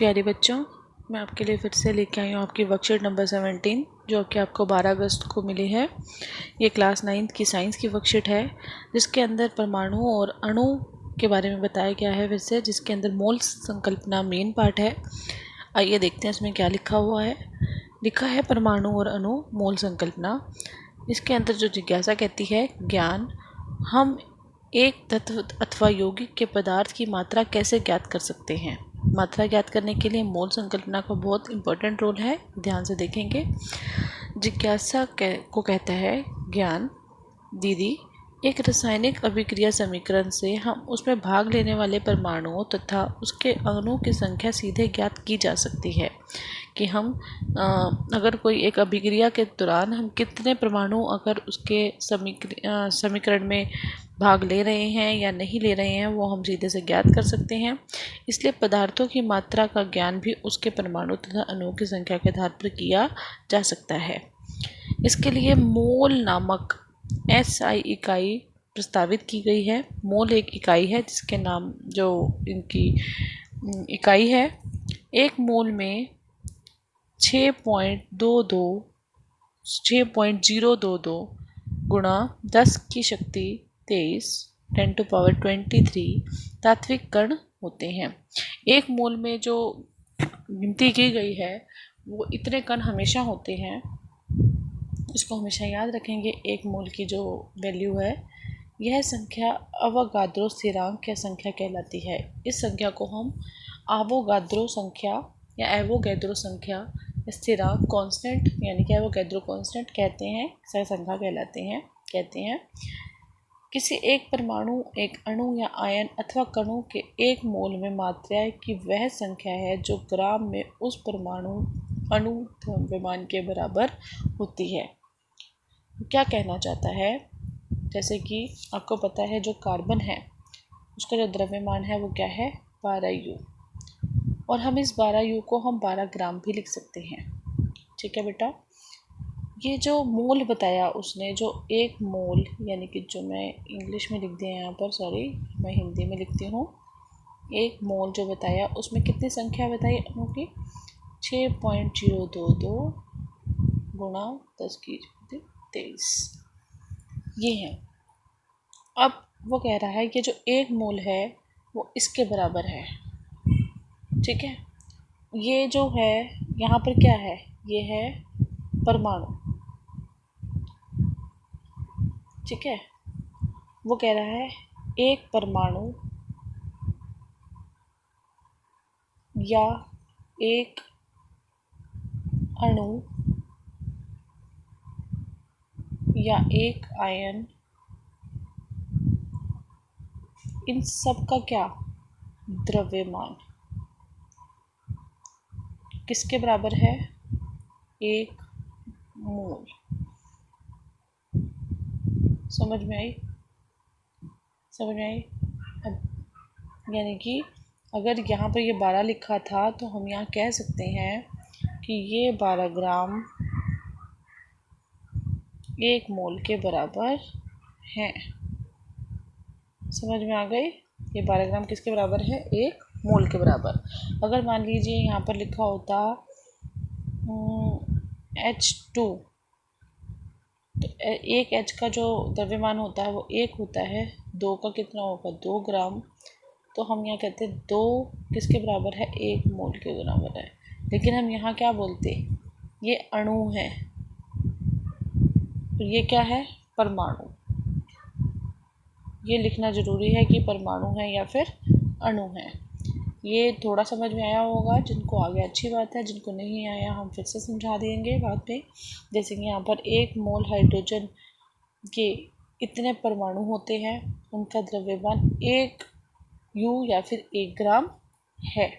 प्यारे बच्चों, मैं आपके लिए फिर से लेके आई हूँ आपकी वर्कशीट नंबर 17 जो कि आपको 12 अगस्त को मिली है। ये क्लास 9th की साइंस की वर्कशीट है जिसके अंदर परमाणु और अणु के बारे में बताया गया है फिर से, जिसके अंदर मोल संकल्पना मेन पार्ट है। आइए देखते हैं इसमें क्या लिखा हुआ है। लिखा है परमाणु और अणु मोल संकल्पना। इसके अंदर जो जिज्ञासा कहती है, ज्ञान, हम एक तत्व अथवा यौगिक के पदार्थ की मात्रा कैसे ज्ञात कर सकते हैं। मात्रा ज्ञात करने के लिए मोल संकल्पना का बहुत इंपॉर्टेंट रोल है, ध्यान से देखेंगे। जिज्ञासा को कहता है, ज्ञान दीदी, एक रासायनिक अभिक्रिया समीकरण से हम उसमें भाग लेने वाले परमाणुओं तथा उसके अणुओं की संख्या सीधे ज्ञात की जा सकती है कि हम अगर कोई एक अभिक्रिया के दौरान हम कितने परमाणु अगर उसके समीकरण में भाग ले रहे हैं या नहीं ले रहे हैं, वो हम सीधे से ज्ञात कर सकते हैं। इसलिए पदार्थों की मात्रा का ज्ञान भी उसके परमाणु तथा अणुओं की संख्या के आधार पर किया जा सकता है। इसके लिए मोल नामक SI इकाई प्रस्तावित की गई है। मोल एक इकाई है जिसके नाम जो इनकी इकाई है, एक मोल में 6.022 गुणा 10 की शक्ति 23 10⁻23 तात्विक कण होते हैं। एक मोल में जो गिनती की गई है वो इतने कण हमेशा होते हैं। इसको हमेशा याद रखेंगे। एक मोल की जो वैल्यू है, यह संख्या अवोगाद्रो स्थिरांक या संख्या कहलाती है। इस संख्या को हम अवोगाद्रो संख्या या एवोगैद्रो संख्या स्थिरांक कांस्टेंट यानी कि एवोगैद्रो कांस्टेंट कहते हैं, संख्या कहते हैं। किसी एक परमाणु, एक अणु या आयन अथवा कणों के एक मोल में मात्रा की वह संख्या है जो ग्राम में उस परमाणु अणु द्रव्यमान के बराबर होती है। क्या कहना चाहता है, जैसे कि आपको पता है जो कार्बन है उसका जो द्रव्यमान है वो क्या है, 12U, और हम इस 12U को हम 12 ग्राम भी लिख सकते हैं। ठीक है बेटा। ये जो मोल बताया उसने, जो एक मोल यानी कि जो मैं इंग्लिश में लिख दिया यहाँ पर, सॉरी मैं हिंदी में लिखती हूँ। एक मोल जो बताया उसमें कितनी संख्या बताई अणु की, 6.022 गुणा 10 की 23, ये है। अब वो कह रहा है कि जो एक मोल है वो इसके बराबर है। ठीक है। ये जो है यहाँ पर क्या है, ये है परमाणु। ठीक है। वो कह रहा है एक परमाणु या एक अणु या एक आयन, इन सब का क्या द्रव्यमान किसके बराबर है, एक मोल। समझ में आई? अब यानी कि अगर यहाँ पर ये 12 लिखा था तो हम यहाँ कह सकते हैं कि ये 12 ग्राम एक मोल के बराबर है। समझ में आ गई? ये 12 ग्राम किसके बराबर है, एक मोल के बराबर। अगर मान लीजिए यहाँ पर लिखा होता H2, तो एक H का जो द्रव्यमान होता है वो एक होता है, 2 का कितना होगा, 2 ग्राम। तो हम यहाँ कहते हैं 2 किसके बराबर है, एक मोल के बराबर है। लेकिन हम यहाँ क्या बोलते, ये अणु है, तो ये क्या है, परमाणु। ये लिखना ज़रूरी है कि परमाणु है या फिर अणु है। ये थोड़ा समझ में आया होगा, जिनको आ गया अच्छी बात है, जिनको नहीं आया हम फिर से समझा देंगे बाद में। जैसे कि यहाँ पर एक मोल हाइड्रोजन के इतने परमाणु होते हैं, उनका द्रव्यमान 1U या फिर 1 ग्राम है।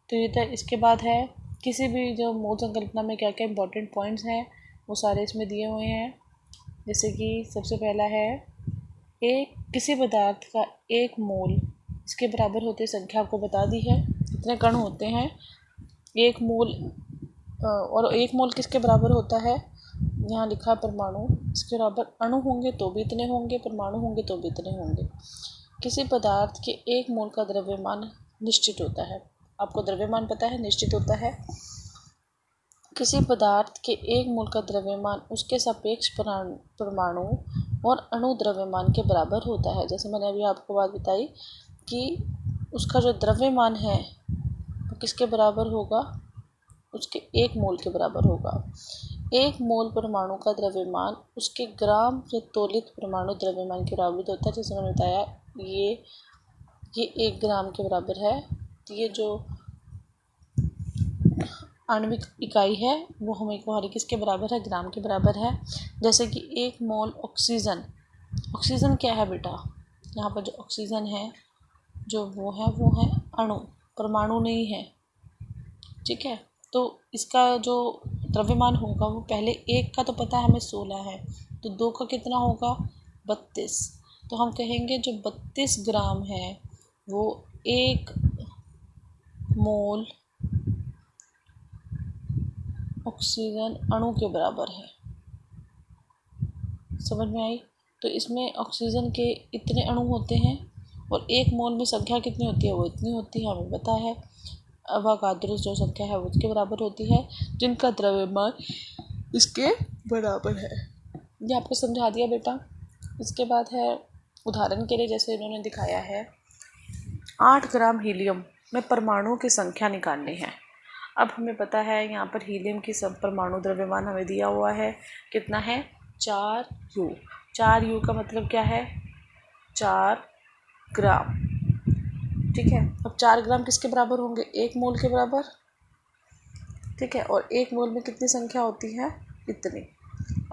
तो ये तो इसके बाद है, किसी भी जो मोल संकल्पना में क्या क्या इंपॉर्टेंट पॉइंट्स हैं वो सारे इसमें दिए हुए हैं। जैसे कि सबसे पहला है, एक किसी पदार्थ का एक मोल इसके बराबर होते संख्या आपको बता दी है, कितने कण होते हैं एक मोल। और एक मोल किसके बराबर होता है, यहाँ लिखा परमाणु, इसके बराबर अणु होंगे तो भी इतने होंगे, परमाणु होंगे तो भी इतने होंगे। किसी पदार्थ के एक मोल का द्रव्यमान निश्चित होता है। आपको द्रव्यमान पता है, निश्चित होता है। किसी पदार्थ के एक मोल का द्रव्यमान उसके सापेक्ष परमाणु और अणु द्रव्यमान के बराबर होता है। जैसे मैंने अभी आपको बात बताई कि उसका जो द्रव्यमान है वो किसके बराबर होगा, उसके एक मोल के बराबर होगा। एक मोल परमाणु का द्रव्यमान उसके ग्राम से तोलित परमाणु द्रव्यमान के बराबर होता है। जैसे मैंने बताया ये 1 ग्राम के बराबर है। तो ये जो आणविक इकाई है वो हमारी किसके बराबर है, ग्राम के बराबर है। जैसे कि 1 मोल ऑक्सीजन क्या है बेटा, यहाँ पर जो ऑक्सीजन है जो वो है अणु, परमाणु नहीं है, ठीक है। तो इसका जो द्रव्यमान होगा वो पहले 1 का तो पता है हमें 16 है, तो 2 का कितना होगा 32। तो हम कहेंगे जो 32 ग्राम है वो 1 मोल ऑक्सीजन अणु के बराबर है। समझ में आई। तो इसमें ऑक्सीजन के इतने अणु होते हैं और 1 मोल में संख्या कितनी होती है, वो इतनी होती है, हमें पता है। अवोगाद्रो जो संख्या है वो उसके बराबर होती है, जिनका द्रव्यमान इसके बराबर है। ये आपको समझा दिया बेटा। इसके बाद है उदाहरण के लिए, जैसे इन्होंने दिखाया है 8 ग्राम हीलियम में परमाणुओं की संख्या निकालनी है। अब हमें पता है यहाँ पर हीलियम की सब परमाणु द्रव्यमान हमें दिया हुआ है, कितना है 4U। 4U का मतलब क्या है 4 ग्राम, ठीक है। अब 4 ग्राम किसके बराबर होंगे, 1 मोल के बराबर, ठीक है। और 1 मोल में कितनी संख्या होती है, इतनी।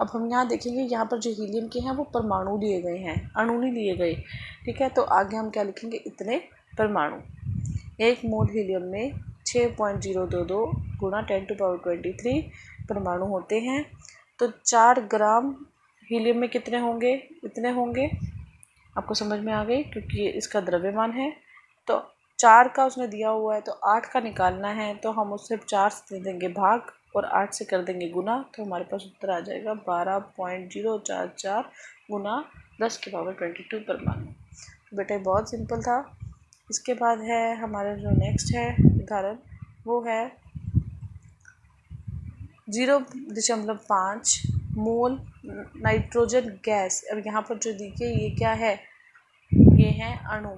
अब हम यहाँ देखेंगे, यहाँ पर जो हीलियम के हैं वो परमाणु लिए गए हैं, अणु नहीं लिए गए, ठीक है। तो आगे हम क्या लिखेंगे, इतने परमाणु। 1 मोल हीलियम में 6.022 गुणा 10⁻23 परमाणु होते हैं। तो 4 ग्राम हीलियम में कितने होंगे, इतने होंगे। आपको समझ में आ गई, क्योंकि ये इसका द्रव्यमान है। तो 4 का उसने दिया हुआ है तो 8 का निकालना है, तो हम उससे 4 से देंगे भाग और 8 से कर देंगे गुना, तो हमारे पास उत्तर आ जाएगा 12.044 गुना 10⁻22 परमाणु। बेटा बहुत सिंपल था। इसके बाद है हमारा जो नेक्स्ट है उदाहरण, वो है 0.5 मोल नाइट्रोजन गैस। अब यहाँ पर जो देखिए ये क्या है, ये है अणु,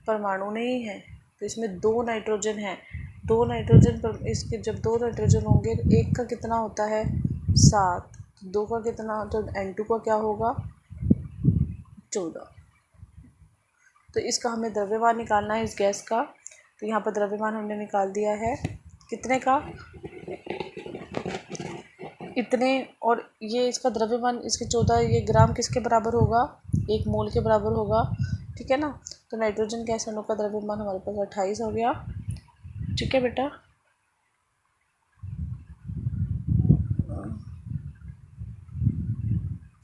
परमाणु नहीं है। तो इसमें 2 नाइट्रोजन है, 2 नाइट्रोजन पर इसके जब 2 नाइट्रोजन होंगे तो 1 का कितना होता है 7, 2 का कितना, तो N2 का क्या होगा 14। तो इसका हमें द्रव्यमान निकालना है इस गैस का। तो यहाँ पर द्रव्यमान हमने निकाल दिया है कितने का, इतने। और ये इसका द्रव्यमान इसके 14, ये ग्राम किसके बराबर होगा, 1 मोल के बराबर होगा, ठीक है ना। तो नाइट्रोजन गैस अणु का द्रव्यमान हमारे पास 28 हो गया, ठीक है बेटा।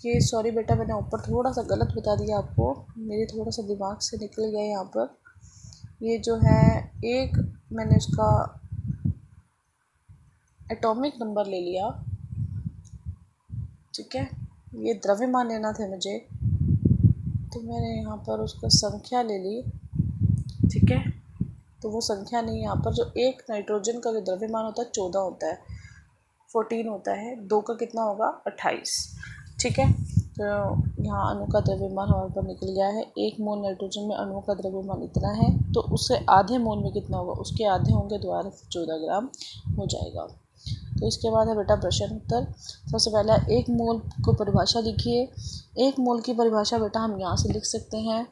ये सॉरी बेटा, मैंने ऊपर थोड़ा सा गलत बता दिया आपको, मेरे थोड़ा सा दिमाग से निकल गया यहाँ पर। ये जो है एक मैंने उसका एटॉमिक नंबर ले लिया, ठीक है। ये द्रव्यमान लेना था मुझे, तो मैंने यहाँ पर उसका संख्या ले ली, ठीक है। तो वो संख्या नहीं, यहाँ पर जो एक नाइट्रोजन का जो द्रव्यमान होता है 14 होता है, 14 होता है, 2 का कितना होगा 28, ठीक है। तो यहाँ अणु का द्रव्यमान हमारे पर निकल गया है। 1 मोल नाइट्रोजन में अणु का द्रव्यमान इतना है, तो उससे आधे मोल में कितना होगा, उसके आधे होंगे, द्वारा 14 ग्राम हो जाएगा। तो इसके बाद है बेटा प्रश्न उत्तर। सबसे पहला 1 मोल को परिभाषा लिखिए। 1 मोल की परिभाषा बेटा हम यहाँ से लिख सकते हैं,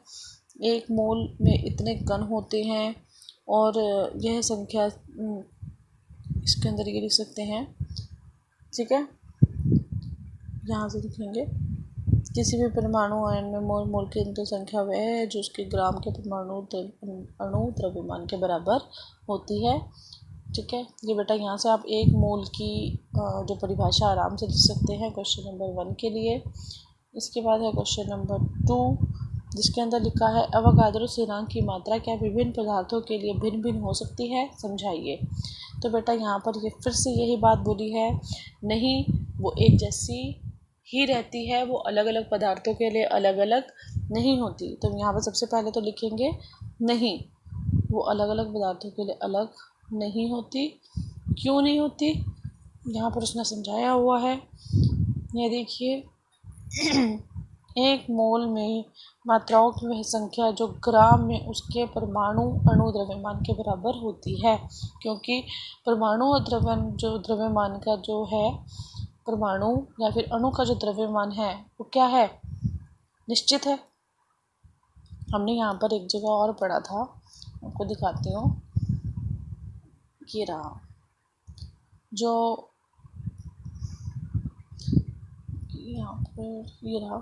1 मोल में इतने कण होते हैं, और यह संख्या इसके अंदर ये लिख सकते हैं, ठीक है। यहाँ से लिखेंगे किसी भी परमाणु आयन में मोल की अंतर संख्या वह है जो उसके ग्राम के परमाणु अणु द्रव्यमान के बराबर होती है, ठीक है। ये बेटा यहाँ से आप 1 मोल की जो परिभाषा आराम से लिख सकते हैं क्वेश्चन नंबर 1 के लिए। इसके बाद है क्वेश्चन नंबर 2, जिसके अंदर लिखा है अवोगाद्रो स्थिरांक की मात्रा क्या विभिन्न पदार्थों के लिए भिन्न भिन्न हो सकती है, समझाइए। तो बेटा यहाँ पर ये फिर से यही बात बोली है, नहीं वो एक जैसी ही रहती है, वो अलग अलग पदार्थों के लिए अलग अलग नहीं होती। तो यहाँ पर सबसे पहले तो लिखेंगे नहीं, वो अलग अलग पदार्थों के लिए अलग नहीं होती। क्यों नहीं होती, यहाँ पर उसने समझाया हुआ है। ये देखिए, एक मोल में मात्राओं की वह संख्या जो ग्राम में उसके परमाणु अणु द्रव्यमान के बराबर होती है, क्योंकि परमाणु और द्रव्यमान का जो है, परमाणु या फिर अणु का जो द्रव्यमान है वो क्या है, निश्चित है। हमने यहाँ पर एक जगह और पढ़ा था, आपको दिखाती हूँ। ये रहा, जो यहाँ पर ये रहा,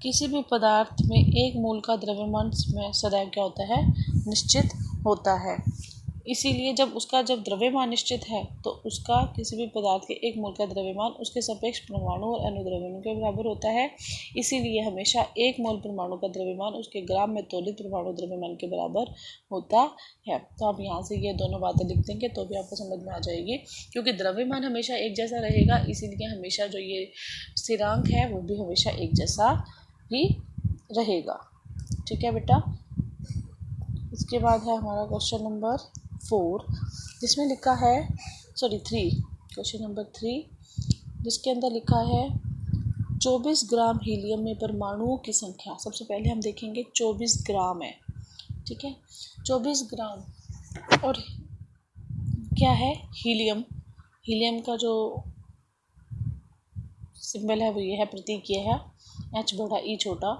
किसी भी पदार्थ में एक मोल का द्रव्यमान में सदैव क्या होता है, निश्चित होता है। इसीलिए जब द्रव्यमान निश्चित है तो उसका किसी भी पदार्थ के एक मोल का द्रव्यमान उसके सापेक्ष परमाणु और अणु द्रव्यमान के बराबर होता है। इसीलिए हमेशा एक मोल परमाणु का द्रव्यमान उसके ग्राम में तोलित परमाणु द्रव्यमान के बराबर होता है। तो आप यहाँ से ये दोनों बातें लिख देंगे तो भी आपको समझ में आ जाएगी, क्योंकि द्रव्यमान हमेशा एक जैसा रहेगा, इसीलिए हमेशा जो ये स्थिरांक है वो भी हमेशा एक जैसा ही रहेगा। ठीक है बेटा। इसके बाद है हमारा क्वेश्चन नंबर 4, जिसमें लिखा है 3, क्वेश्चन नंबर 3, जिसके अंदर लिखा है 24 ग्राम हीलियम में परमाणुओं की संख्या। सबसे पहले हम देखेंगे 24 ग्राम है, ठीक है। 24 ग्राम, और क्या है, हीलियम। हीलियम का जो सिंबल है वो ये है, प्रतीक ये है, H बड़ा E छोटा।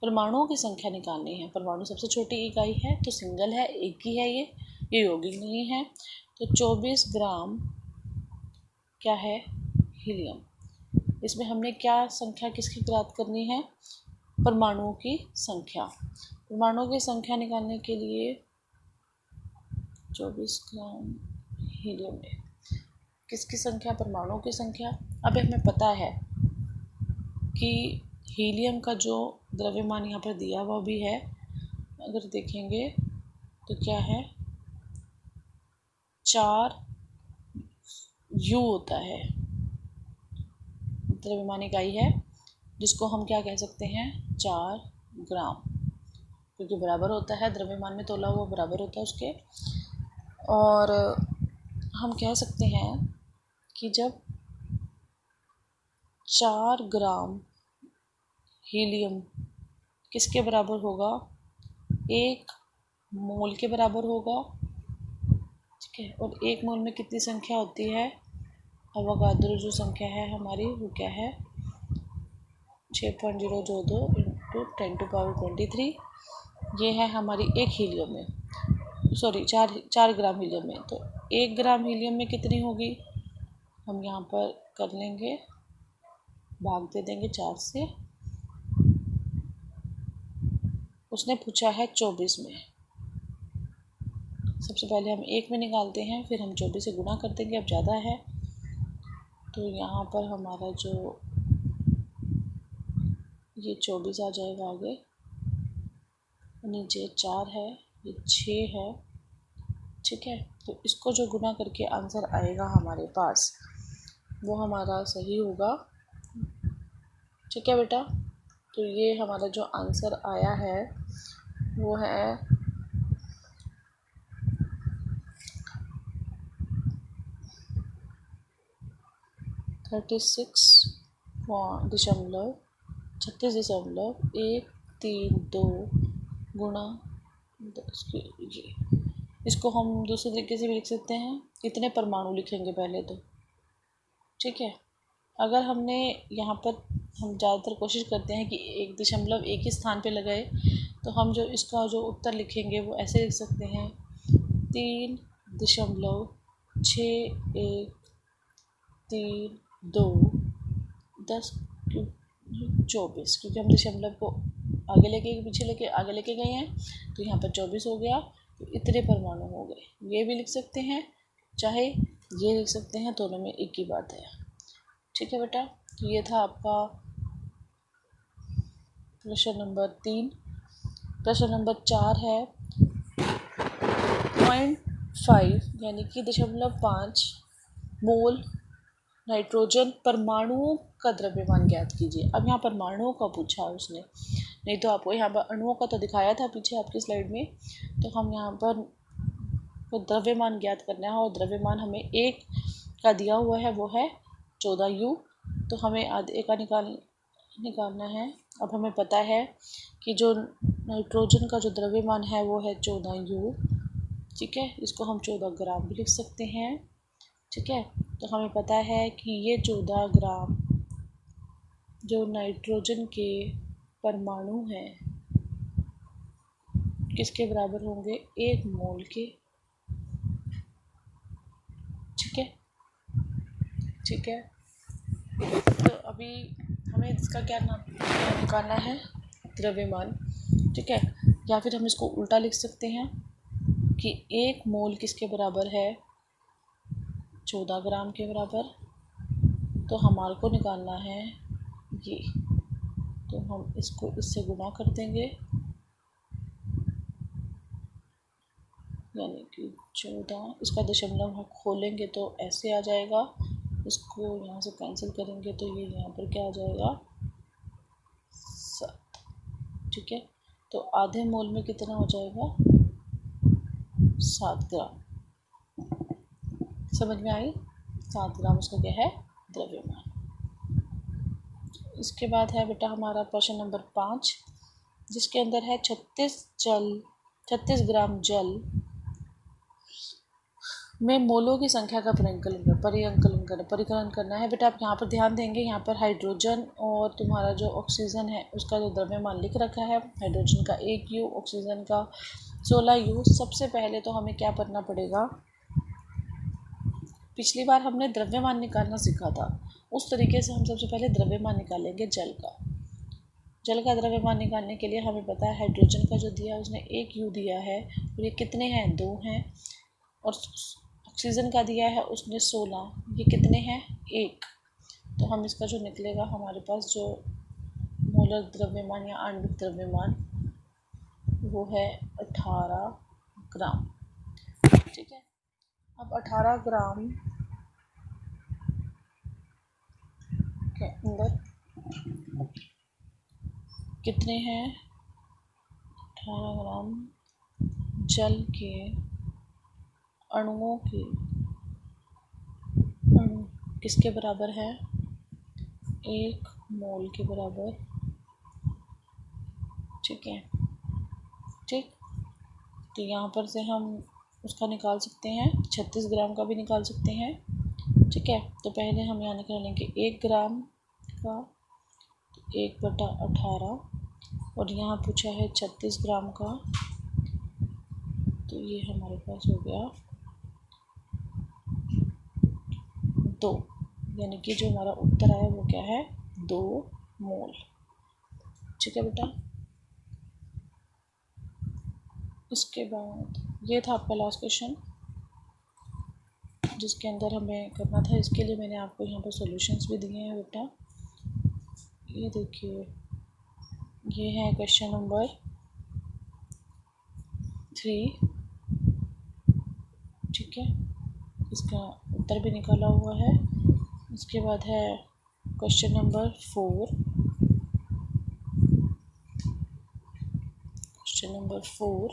परमाणुओं की संख्या निकालनी है। परमाणु सबसे छोटी इकाई है तो सिंगल है, एक ही है, ये यौगिक नहीं है। तो 24 ग्राम क्या है, हीलियम। इसमें हमने क्या संख्या किसकी ज्ञात करनी है, परमाणुओं की संख्या। परमाणुओं की संख्या निकालने के लिए 24 ग्राम हीलियम में किसकी संख्या, परमाणुओं की संख्या। अब हमें पता है कि हीलियम का जो द्रव्यमान यहाँ पर दिया हुआ भी है, अगर देखेंगे तो क्या है, 4 U होता है, द्रव्यमान इकाई है, जिसको हम क्या कह सकते हैं, 4 ग्राम, क्योंकि बराबर होता है, द्रव्यमान में तोला हुआ बराबर होता है उसके। और हम कह सकते हैं कि जब 4 ग्राम हीलियम किसके बराबर होगा, 1 मोल के बराबर होगा, ठीक है। और 1 मोल में कितनी संख्या होती है, अवोगाद्रो जो संख्या है हमारी वो क्या है, 6.022 इंटू 10⁻23। ये है हमारी एक हीलियम में, 4 ग्राम हीलियम में। तो 1 ग्राम हीलियम में कितनी होगी, हम यहाँ पर कर लेंगे, भाग दे देंगे 4 से। उसने पूछा है 24 में, सबसे पहले हम 1 में निकालते हैं, फिर हम 24 से गुणा कर देंगे, अब ज़्यादा है तो यहाँ पर हमारा जो ये 24 आ जाएगा आगे, नीचे 4 है, ये 6 है, ठीक है। तो इसको जो गुना करके आंसर आएगा हमारे पास वो हमारा सही होगा, ठीक है बेटा। तो ये हमारा जो आंसर आया है वो है 36.132 गुणा 10 के ये। इसको हम दूसरे तरीके से भी लिख सकते हैं, इतने परमाणु लिखेंगे पहले तो, ठीक है। अगर हमने यहाँ पर, हम ज़्यादातर कोशिश करते हैं कि 1.1 ही स्थान पे लगाए, तो हम जो इसका जो उत्तर लिखेंगे वो ऐसे लिख सकते हैं, 3.6132 10⁻24, क्योंकि हम दशमलव को आगे लेके पीछे लेके आगे लेके गए हैं तो यहाँ पर 24 हो गया, तो इतने परमाणु हो गए। ये भी लिख सकते हैं, चाहे ये लिख सकते हैं, दोनों में एक ही बात है, ठीक है बेटा। तो ये था आपका प्रश्न नंबर 3। प्रश्न नंबर 4 है 0.5 यानी कि 0.5 मोल नाइट्रोजन परमाणुओं का द्रव्यमान ज्ञात कीजिए। अब यहाँ परमाणुओं का पूछा है उसने, नहीं तो आपको यहाँ पर अणुओं का तो दिखाया था पीछे आपकी स्लाइड में। तो हम यहाँ पर तो द्रव्यमान ज्ञात करना है और द्रव्यमान हमें एक का दिया हुआ है, वो है 14U। तो हमें आधे का निकालना है। अब हमें पता है कि जो नाइट्रोजन का जो द्रव्यमान है वो है 14U। ठीक है, इसको हम 14 ग्राम भी लिख सकते हैं। ठीक है, तो हमें पता है कि ये 14 ग्राम जो नाइट्रोजन के परमाणु हैं किसके बराबर होंगे, 1 मोल के। ठीक है, ठीक है। तो अभी हमें इसका क्या निकालना है, द्रव्यमान। ठीक है, या फिर हम इसको उल्टा लिख सकते हैं कि 1 मोल किसके बराबर है, 14 ग्राम के बराबर। तो हमारे को निकालना है ये, तो हम इसको इससे गुणा कर देंगे, यानी कि 14। इसका दशमलव हम खोलेंगे तो ऐसे आ जाएगा, इसको यहाँ से कैंसिल करेंगे तो ये यहाँ पर क्या आ जाएगा, 7। ठीक है, तो आधे मोल में कितना हो जाएगा, 7 ग्राम। समझ में आई, 7 ग्राम उसका क्या है, द्रव्यमान। इसके बाद है बेटा हमारा प्रश्न नंबर 5, जिसके अंदर है 36 ग्राम जल में मोलों की संख्या का परिकलन करना है। बेटा आप यहाँ पर ध्यान देंगे, यहाँ पर हाइड्रोजन और तुम्हारा जो ऑक्सीजन है उसका जो द्रव्यमान लिख रखा है, हाइड्रोजन का 1U, ऑक्सीजन का 16U। सबसे पहले तो हमें क्या करना पड़ेगा, पिछली बार हमने द्रव्यमान निकालना सीखा था, उस तरीके से हम सबसे पहले द्रव्यमान निकालेंगे जल का। जल का द्रव्यमान निकालने के लिए हमें पता है हाइड्रोजन का जो दिया उसने 1U दिया है, और ये कितने हैं, 2 हैं। और ऑक्सीजन का दिया है उसने 16, ये कितने हैं, 1। तो हम इसका जो निकलेगा हमारे पास जो मोलर द्रव्यमान या आणविक द्रव्यमान वो है 18 ग्राम। ठीक है, अब 18 ग्राम के अंदर कितने हैं, 18 ग्राम जल के अणुओं के अणु किसके बराबर है, 1 मोल के बराबर। ठीक है, ठीक। तो यहाँ पर से हम उसका निकाल सकते हैं, 36 ग्राम का भी निकाल सकते हैं। ठीक है, तो पहले हम यहाँ निकालेंगे 1 ग्राम का, 1/18, और यहाँ पूछा है 36 ग्राम का, तो ये हमारे पास हो गया 2, यानी कि जो हमारा उत्तर आया वो क्या है, 2 मोल। ठीक है बेटा, इसके बाद ये था आपका लास्ट क्वेश्चन जिसके अंदर हमें करना था। इसके लिए मैंने आपको यहाँ पर सॉल्यूशंस भी दिए हैं बेटा, ये देखिए, ये है क्वेश्चन नंबर 3। ठीक है, इसका उत्तर भी निकाला हुआ है। इसके बाद है क्वेश्चन नंबर 4, क्वेश्चन नंबर 4,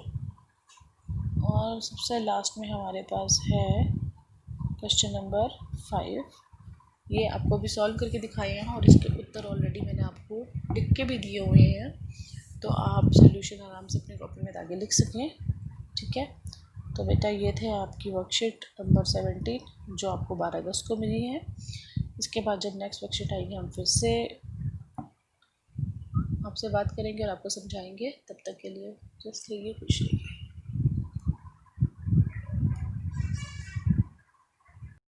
और सबसे लास्ट में हमारे पास है क्वेश्चन नंबर 5। ये आपको भी सॉल्व करके दिखाए हैं और इसके उत्तर ऑलरेडी मैंने आपको लिख के भी दिए हुए हैं, तो आप सॉल्यूशन आराम से अपनी कॉपी में आगे लिख सकें। ठीक है, तो बेटा ये थे आपकी वर्कशीट नंबर 17 जो आपको 12 अगस्त को मिली है। इसके बाद जब नेक्स्ट वर्कशीट आएगी हम फिर से आपसे बात करेंगे और आपको समझाएंगे। तब तक के लिए जस्ट रहिए, खुश रहिए।